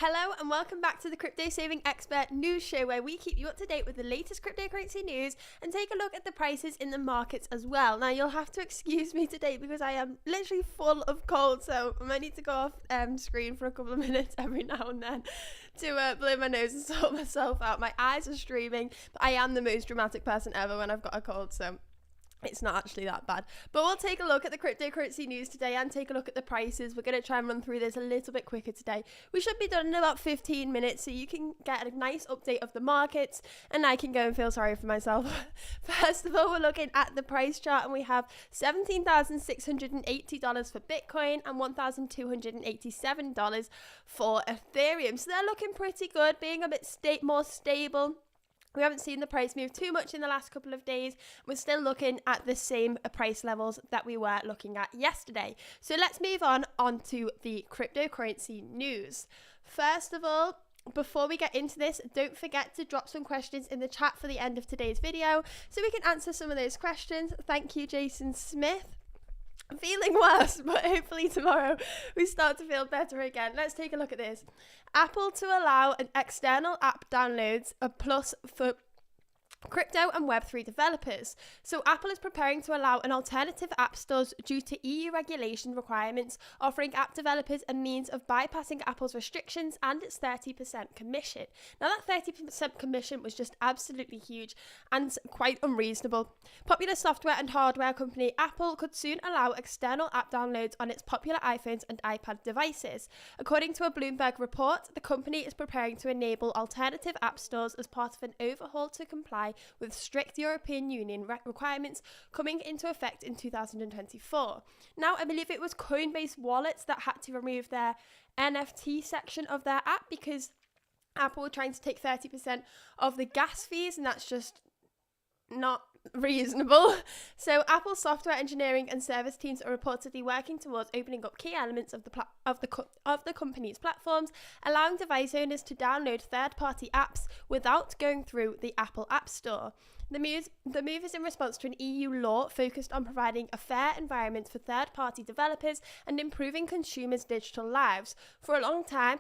Hello and welcome back to the Crypto Saving Expert News Show, where we keep you up to date with the latest cryptocurrency news and take a look at the prices in the markets as well. Now, you'll have to excuse me today because I am literally full of cold, so I might need to go off screen for a couple of minutes every now and then to blow my nose and sort myself out. My eyes are streaming, but I am the most dramatic person ever when I've got a cold, so it's not actually that bad. But we'll take a look at the cryptocurrency news today and take a look at the prices. We're going to try and run through this a little bit quicker today. We should be done in about 15 minutes so you can get a nice update of the markets and I can go and feel sorry for myself. First of all, we're looking at the price chart and we have $17,680 for Bitcoin and $1,287 for Ethereum. So they're looking pretty good, being a bit more stable. We haven't seen the price move too much in the last couple of days. We're still looking at the same price levels that we were looking at yesterday. So let's move on to the cryptocurrency news. First of all, before we get into this, don't forget to drop some questions in the chat for the end of today's video so we can answer some of those questions. Thank you, Jason Smith. I'm feeling worse, but hopefully tomorrow we start to feel better again. Let's take a look at this. Apple to allow an external app downloads, a plus for crypto and Web3 developers. So Apple is preparing to allow an alternative app stores due to EU regulation requirements, offering app developers a means of bypassing Apple's restrictions and its 30% commission. Now that 30% commission was just absolutely huge and quite unreasonable. Popular software and hardware company Apple could soon allow external app downloads on its popular iPhones and iPad devices. According to a Bloomberg report, the company is preparing to enable alternative app stores as part of an overhaul to comply with strict European Union requirements coming into effect in 2024. Now, I believe it was Coinbase wallets that had to remove their NFT section of their app because Apple were trying to take 30% of the gas fees, and that's just not reasonable. So Apple's software engineering and service teams are reportedly working towards opening up key elements of the company's platforms, allowing device owners to download third-party apps without going through the Apple App Store. The move is in response to an EU law focused on providing a fair environment for third-party developers and improving consumers' digital lives. For a long time,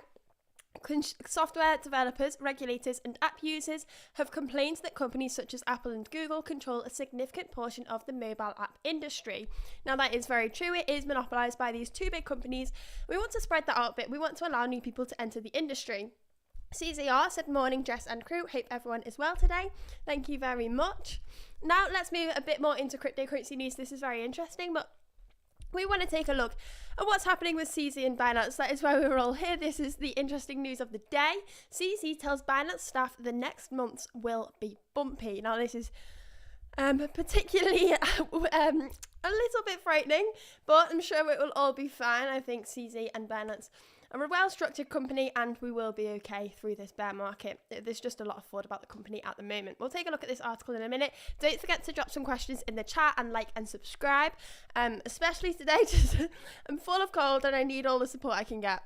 software developers, regulators and app users have complained that companies such as Apple and Google control a significant portion of the mobile app industry. Now that is very true, it is monopolised by these two big companies. We want to spread that out a bit, we want to allow new people to enter the industry. CZR said, morning Jess and crew, hope everyone is well today. Thank you very much. Now let's move a bit more into cryptocurrency news. This is very interesting, but we want to take a look at what's happening with CZ and Binance. That is why we were all here. This is the interesting news of the day. CZ tells Binance staff the next months will be bumpy. Now, this is particularly a little bit frightening, but I'm sure it will all be fine. I think CZ and Binance are a well-structured company and we will be okay through this bear market. There's just a lot of FUD about the company at the moment. We'll take a look at this article in a minute. Don't forget to drop some questions in the chat and like and subscribe, especially today. I'm full of cold and I need all the support I can get.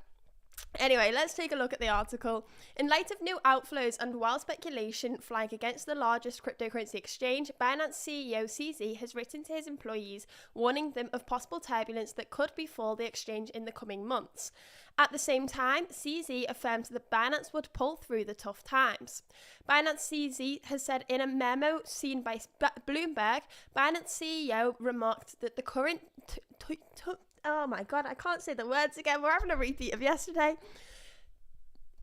Anyway, let's take a look at the article. In light of new outflows and while speculation flying against the largest cryptocurrency exchange, Binance CEO CZ has written to his employees, warning them of possible turbulence that could befall the exchange in the coming months. At the same time, CZ affirmed that Binance would pull through the tough times. Binance CZ has said in a memo seen by Bloomberg, Binance CEO remarked that the current oh my god, I can't say the words again. We're having a repeat of yesterday.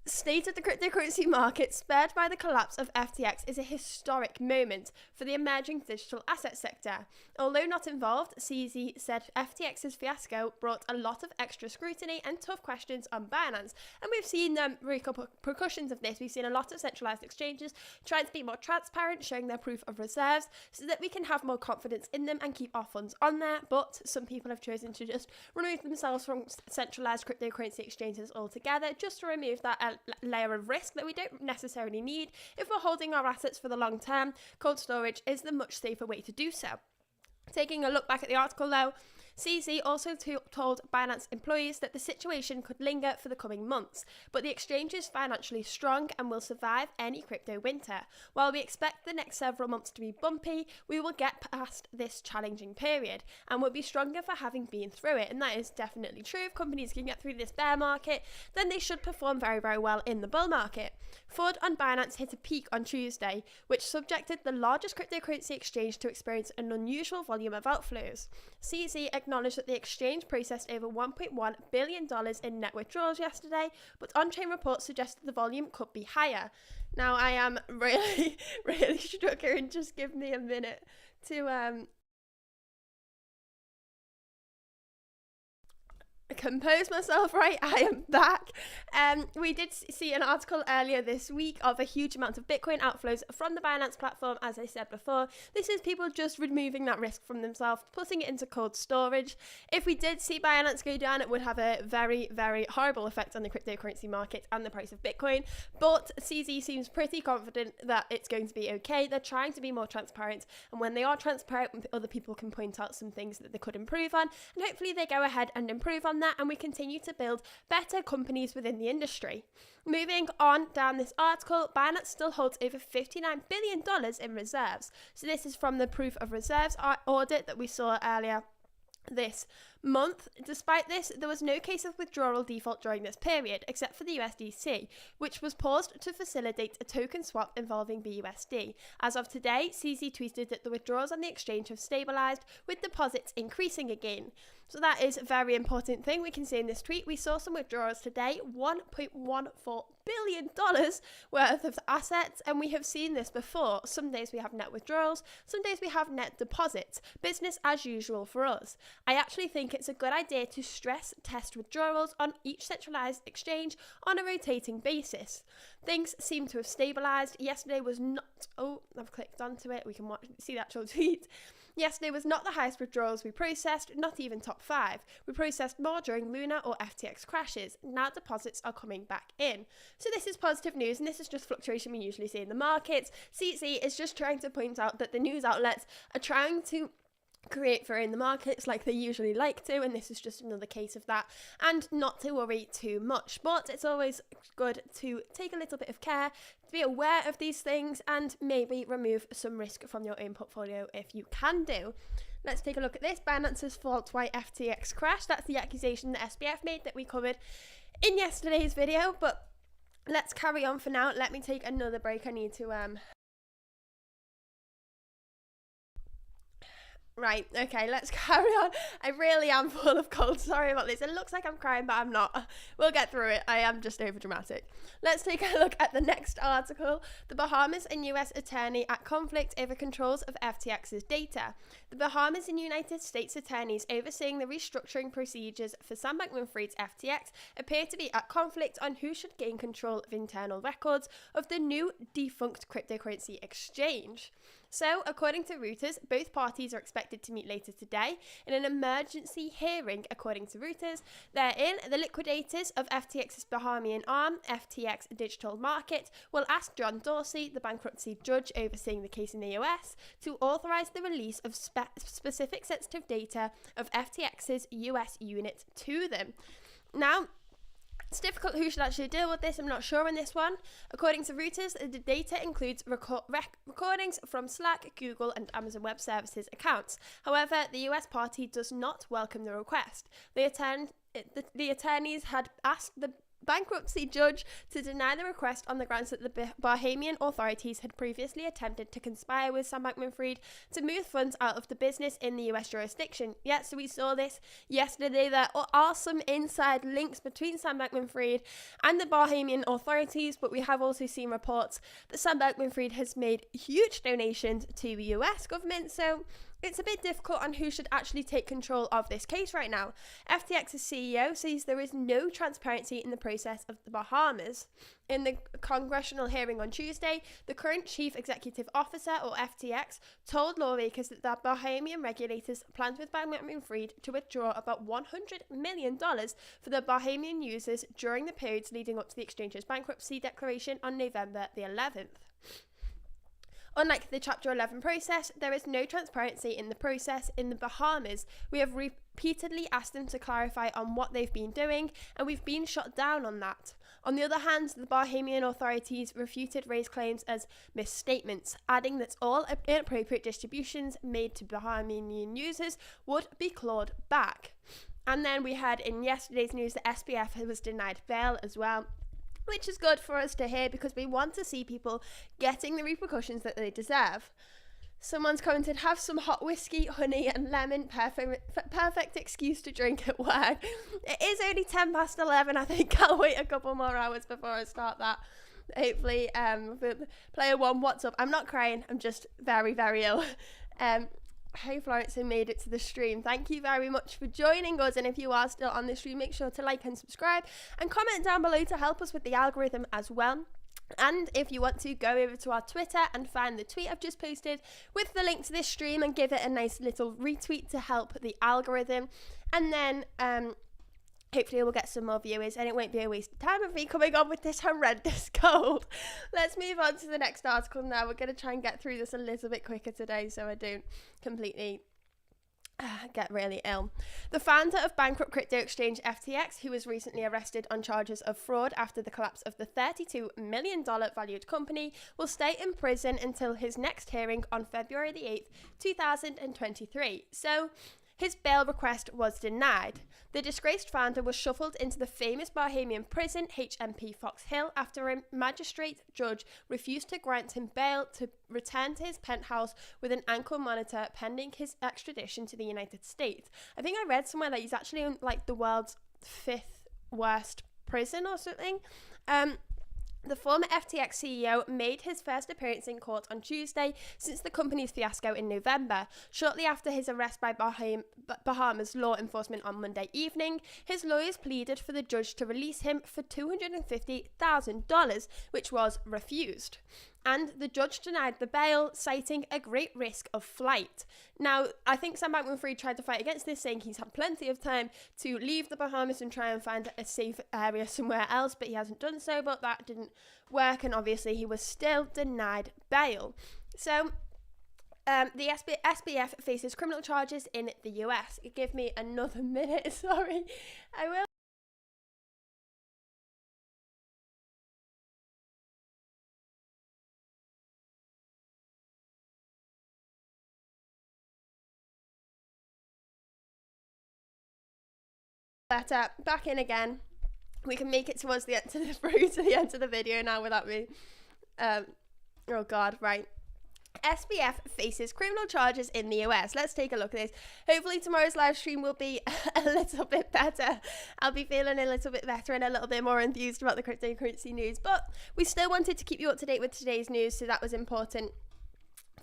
State of the cryptocurrency market spurred by the collapse of FTX is a historic moment for the emerging digital asset sector. Although not involved, CZ said FTX's fiasco brought a lot of extra scrutiny and tough questions on Binance. And we've seen repercussions of this. We've seen a lot of centralized exchanges trying to be more transparent, showing their proof of reserves so that we can have more confidence in them and keep our funds on there. But some people have chosen to just remove themselves from centralized cryptocurrency exchanges altogether, just to remove that layer of risk that we don't necessarily need. If we're holding our assets for the long term, cold storage is the much safer way to do so. Taking a look back at the article though, CZ also told Binance employees that the situation could linger for the coming months, but the exchange is financially strong and will survive any crypto winter. While we expect the next several months to be bumpy, we will get past this challenging period and will be stronger for having been through it. And that is definitely true. If companies can get through this bear market, then they should perform very, very well in the bull market. FUD on Binance hit a peak on Tuesday, which subjected the largest cryptocurrency exchange to experience an unusual volume of outflows. CZ acknowledged that the exchange processed over $1.1 billion in net withdrawals yesterday, but on-chain reports suggested the volume could be higher. Now, I am really, really struck here, and just give me a minute to compose myself. Right, I am back. We did see an article earlier this week of a huge amount of Bitcoin outflows from the Binance platform. As I said before, this is people just removing that risk from themselves, putting it into cold storage. If we did see Binance go down, it would have a very, very horrible effect on the cryptocurrency market and the price of Bitcoin, but CZ seems pretty confident that it's going to be okay. They're trying to be more transparent, and when they are transparent, other people can point out some things that they could improve on, and hopefully they go ahead and improve on that, and we continue to build better companies within the industry. Moving on down this article, Binance still holds over $59 billion in reserves. So this is from the proof of reserves audit that we saw earlier this month. Despite this, there was no case of withdrawal default during this period, except for the USDC, which was paused to facilitate a token swap involving BUSD. As of today, CZ tweeted that the withdrawals on the exchange have stabilized, with deposits increasing again. So that is a very important thing we can see in this tweet. We saw some withdrawals today, $1.14 billion worth of assets, and we have seen this before. Some days we have net withdrawals, some days we have net deposits. Business as usual for us. I actually think it's a good idea to stress test withdrawals on each centralized exchange on a rotating basis. Things seem to have stabilized. Yesterday was not, I've clicked onto it, we can see the actual tweet. Yesterday was not the highest withdrawals we processed, not even top 5. We processed more during Luna or FTX crashes. Now deposits are coming back in. So this is positive news, and this is just fluctuation we usually see in the markets. CZ is just trying to point out that the news outlets are trying to create fear in the markets like they usually like to, and this is just another case of that, and not to worry too much. But it's always good to take a little bit of care, to be aware of these things, and maybe remove some risk from your own portfolio if you can do. Let's take a look at this. Binance's fault why FTX crashed. That's the accusation that SBF made that we covered in yesterday's video, but let's carry on for now. Let me take another break. I need to Right, okay, let's carry on. I really am full of cold. Sorry about this. It looks like I'm crying, but I'm not. We'll get through it. I am just over dramatic. Let's take a look at the next article. The Bahamas and US attorney at conflict over controls of FTX's data. The Bahamas and United States attorneys overseeing the restructuring procedures for Sam Bankman-Fried's FTX appear to be at conflict on who should gain control of internal records of the new defunct cryptocurrency exchange. So, according to Reuters, both parties are expected to meet later today in an emergency hearing. According to Reuters, therein, the liquidators of FTX's Bahamian arm, FTX Digital Market, will ask John Dorsey, the bankruptcy judge overseeing the case in the US, to authorize the release of specific sensitive data of FTX's US unit to them. Now, it's difficult who should actually deal with this. I'm not sure on this one. According to Reuters, the data includes recordings from Slack, Google, and Amazon Web Services accounts. However, the US party does not welcome the request. The attorneys had asked the bankruptcy judge to deny the request on the grounds that the Bahamian authorities had previously attempted to conspire with Sam Bankman-Fried to move funds out of the business in the US jurisdiction. Yeah, so we saw this yesterday. There are some inside links between Sam Bankman-Fried and the Bahamian authorities, but we have also seen reports that Sam Bankman-Fried has made huge donations to the US government, so it's a bit difficult on who should actually take control of this case right now. FTX's CEO says there is no transparency in the process of the Bahamas. In the congressional hearing on Tuesday, the current chief executive officer, or FTX, told lawmakers that the Bahamian regulators planned with Bankman-Fried to withdraw about $100 million for the Bahamian users during the periods leading up to the exchange's bankruptcy declaration on November the 11th. Unlike the Chapter 11 process, there is no transparency in the process. In the Bahamas, we have repeatedly asked them to clarify on what they've been doing, and we've been shut down on that. On the other hand, the Bahamian authorities refuted Ray's claims as misstatements, adding that all inappropriate distributions made to Bahamian users would be clawed back. And then we had in yesterday's news that SBF was denied bail as well, which is good for us to hear because we want to see people getting the repercussions that they deserve. Someone's commented, have some hot whiskey, honey and lemon, perfect excuse to drink at work. It is only 10 past 11, I think I'll wait a couple more hours before I start that. Hopefully, player one, what's up? I'm not crying, I'm just very, very ill. Hey Florence, who made it to the stream. Thank you very much for joining us, and if you are still on the stream, make sure to like and subscribe and comment down below to help us with the algorithm as well. And if you want to, go over to our Twitter and find the tweet I've just posted with the link to this stream and give it a nice little retweet to help the algorithm. And then hopefully we'll get some more viewers and it won't be a waste of time of me coming on with this horrendous cold. Let's move on to the next article now. We're going to try and get through this a little bit quicker today so I don't completely get really ill. The founder of bankrupt crypto exchange FTX, who was recently arrested on charges of fraud after the collapse of the $32 million valued company, will stay in prison until his next hearing on February the 8th, 2023. So his bail request was denied. The disgraced founder was shuffled into the famous Bahamian prison HMP Fox Hill after a magistrate judge refused to grant him bail to return to his penthouse with an ankle monitor pending his extradition to the United States. I think I read somewhere that he's actually in like the world's 5th worst prison or something. The former FTX CEO made his first appearance in court on Tuesday since the company's fiasco in November. Shortly after his arrest by Bahamas law enforcement on Monday evening, his lawyers pleaded for the judge to release him for $250,000, which was refused. And the judge denied the bail, citing a great risk of flight. Now, I think Sam Bankman-Fried tried to fight against this, saying he's had plenty of time to leave the Bahamas and try and find a safe area somewhere else, but he hasn't done so, but that didn't work, and obviously he was still denied bail. So the SBF faces criminal charges in the US. Give me another minute, sorry. I will. Better, back in again. We can make it towards the end to the end of the video now without me. Oh god, right. SBF faces criminal charges in the US. Let's take a look at this. Hopefully tomorrow's live stream will be a little bit better. I'll be feeling a little bit better and a little bit more enthused about the cryptocurrency news. But we still wanted to keep you up to date with today's news, so that was important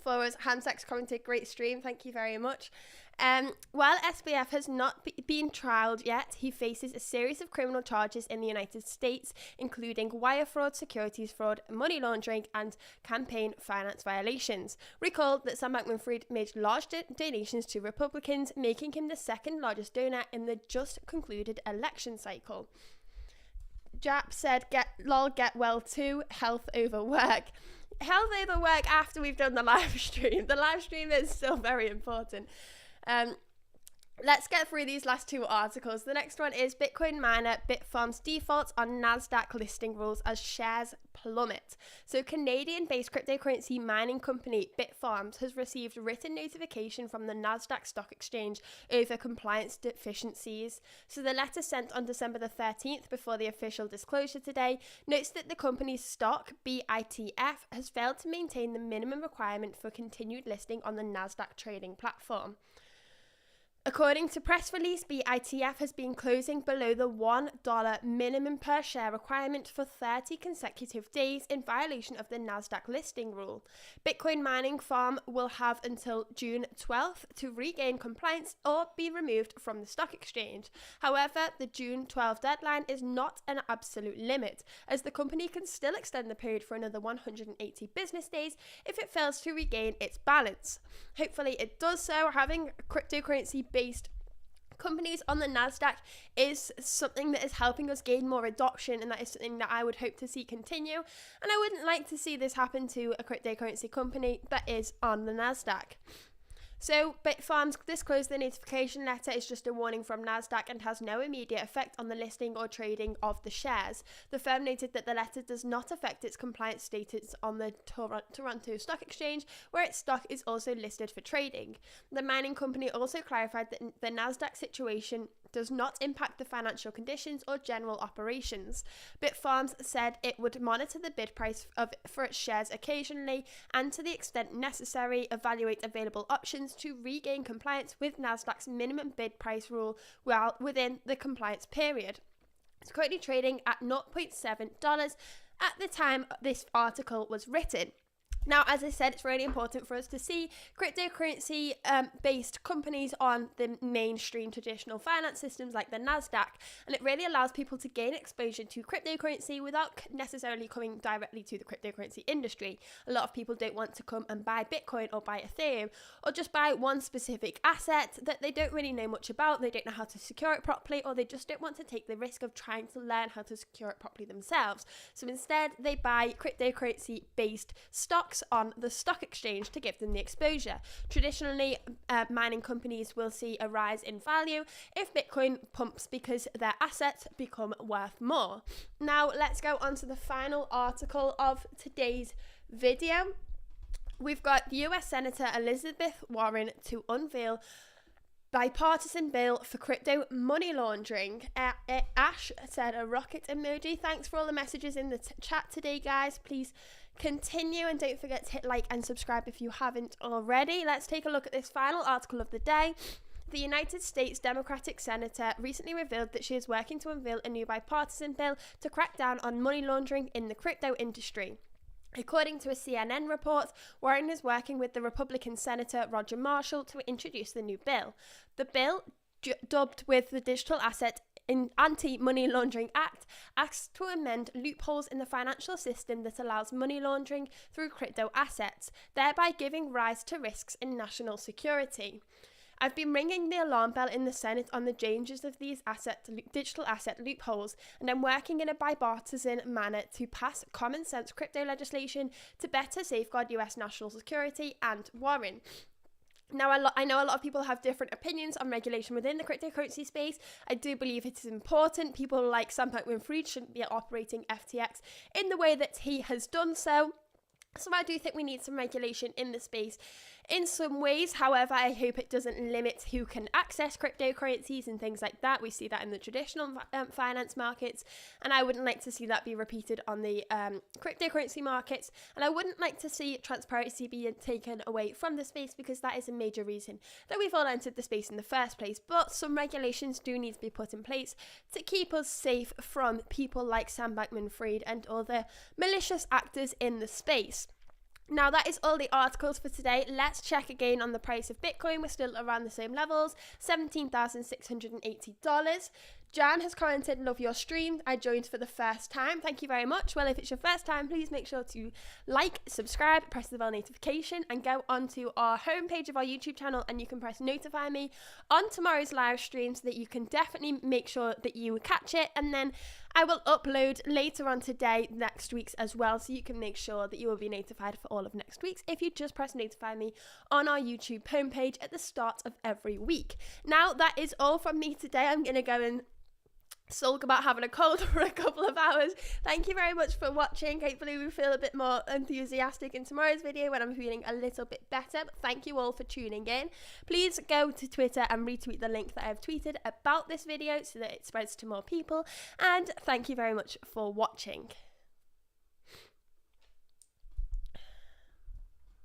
for us. Hamsex commented, great stream. Thank you very much. While SBF has not been trialed yet, he faces a series of criminal charges in the United States, including wire fraud, securities fraud, money laundering, and campaign finance violations. Recall that Sam Bankman-Fried made large donations to Republicans, making him the second largest donor in the just concluded election cycle. Jap said, get well too, health over work. Health over work after we've done the live stream. The live stream is still very important. Let's get through these last two articles. The next one is Bitcoin miner Bitfarms defaults on NASDAQ listing rules as shares plummet. So Canadian-based cryptocurrency mining company Bitfarms has received written notification from the NASDAQ stock exchange over compliance deficiencies. So the letter sent on December the 13th before the official disclosure today notes that the company's stock, BITF, has failed to maintain the minimum requirement for continued listing on the NASDAQ trading platform. According to press release, BITF has been closing below the $1 minimum per share requirement for 30 consecutive days in violation of the NASDAQ listing rule. Bitcoin mining farm will have until June 12th to regain compliance or be removed from the stock exchange. However, the June 12 deadline is not an absolute limit, as the company can still extend the period for another 180 business days if it fails to regain its balance. Hopefully it does so. Having cryptocurrency-based companies on the NASDAQ is something that is helping us gain more adoption, and that is something that I would hope to see continue. And I wouldn't like to see this happen to a cryptocurrency company that is on the NASDAQ. So, Bitfarms disclosed the notification letter is just a warning from NASDAQ and has no immediate effect on the listing or trading of the shares. The firm noted that the letter does not affect its compliance status on the Toronto Stock Exchange, where its stock is also listed for trading. The mining company also clarified that the NASDAQ situation does not impact the financial conditions or general operations. Bitfarms said it would monitor the bid price for its shares occasionally and, to the extent necessary, evaluate available options to regain compliance with NASDAQ's minimum bid price rule while within the compliance period. It's currently trading at $0.7 at the time this article was written. Now, as I said, it's really important for us to see cryptocurrency-based companies on the mainstream traditional finance systems like the NASDAQ, and it really allows people to gain exposure to cryptocurrency without necessarily coming directly to the cryptocurrency industry. A lot of people don't want to come and buy Bitcoin or buy Ethereum or just buy one specific asset that they don't really know much about, they don't know how to secure it properly, or they just don't want to take the risk of trying to learn how to secure it properly themselves. So instead, they buy cryptocurrency-based stocks on the stock exchange to give them the exposure. Traditionally, mining companies will see a rise in value if Bitcoin pumps because their assets become worth more. Now, let's go on to the final article of today's video. We've got US Senator Elizabeth Warren to unveil bipartisan bill for crypto money laundering. Ash said a rocket emoji. Thanks for all the messages in the chat today, guys. Please continue and don't forget to hit like and subscribe if you haven't already. Let's take a look at this final article of the day. The United States Democratic Senator recently revealed that she is working to unveil a new bipartisan bill to crack down on money laundering in the crypto industry. According to a CNN report, Warren is working with the Republican Senator Roger Marshall to introduce the new bill. The bill, dubbed with the Digital Asset Anti-Money Laundering Act, asks to amend loopholes in the financial system that allows money laundering through crypto assets, thereby giving rise to risks in national security. I've been ringing the alarm bell in the Senate on the dangers of these digital asset loopholes, and I'm working in a bipartisan manner to pass common sense crypto legislation to better safeguard US national security and Warren. Now, I know a lot of people have different opinions on regulation within the cryptocurrency space. I do believe it is important. People like Sam Bankman-Fried shouldn't be operating FTX in the way that he has done so. So I do think we need some regulation in the space in some ways. However, I hope it doesn't limit who can access cryptocurrencies and things like that. We see that in the traditional finance markets, and I wouldn't like to see that be repeated on the cryptocurrency markets. And I wouldn't like to see transparency being taken away from the space, because that is a major reason that we've all entered the space in the first place. But some regulations do need to be put in place to keep us safe from people like Sam Bankman-Fried and other malicious actors in the space. Now, that is all the articles for today. Let's check again on the price of Bitcoin. We're still around the same levels, $17,680. Jan has commented, love your stream. I joined for the first time. Thank you very much. Well, if it's your first time, please make sure to like, subscribe, press the bell notification, and go onto our homepage of our YouTube channel, and you can press notify me on tomorrow's live stream so that you can definitely make sure that you catch it. And then I will upload later on today next week's as well, so you can make sure that you will be notified for all of next week's if you just press notify me on our YouTube homepage at the start of every week. Now, that is all from me today. I'm going to go and sulk about having a cold for a couple of hours. Thank you very much for watching. Hopefully we feel a bit more enthusiastic in tomorrow's video when I'm feeling a little bit better. But thank you all for tuning in. Please go to Twitter and retweet the link that I've tweeted about this video so that it spreads to more people. And thank you very much for watching.